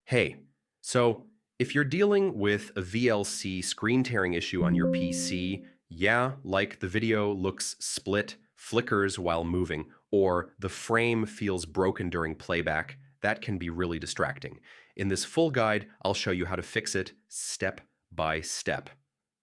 Hey, so if you're dealing with a VLC screen tearing issue on your PC, yeah, like the video looks split, flickers while moving, or the frame feels broken during playback, that can be really distracting. In this full guide, I'll show you how to fix it step by step.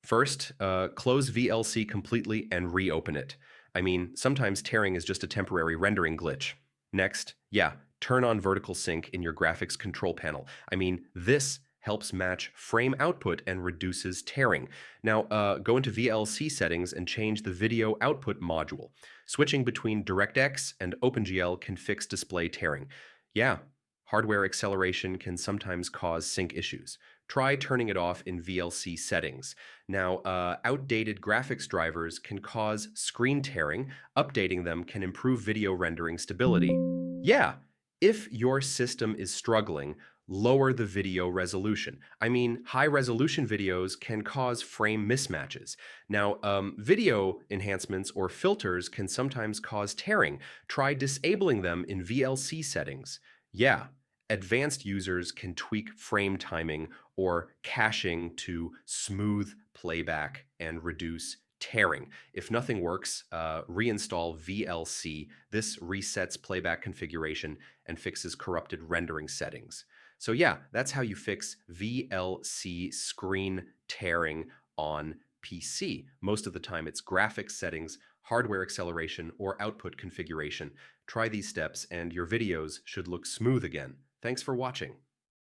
First, close VLC completely and reopen it. I mean, sometimes tearing is just a temporary rendering glitch. Next, yeah, turn on vertical sync in your graphics control panel. I mean, this helps match frame output and reduces tearing. Now, go into VLC settings and change the video output module. Switching between DirectX and OpenGL can fix display tearing. Yeah, hardware acceleration can sometimes cause sync issues. Try turning it off in VLC settings. Now, outdated graphics drivers can cause screen tearing. Updating them can improve video rendering stability. Yeah, if your system is struggling, lower the video resolution. I mean, high resolution videos can cause frame mismatches. Now, video enhancements or filters can sometimes cause tearing. Try disabling them in VLC settings. Yeah, advanced users can tweak frame timing or caching to smooth playback and reduce tearing. If nothing works, reinstall VLC. This resets playback configuration and fixes corrupted rendering settings. So yeah, that's how you fix VLC screen tearing on PC. Most of the time it's graphics settings, hardware acceleration, or output configuration. Try these steps and your videos should look smooth again. Thanks for watching.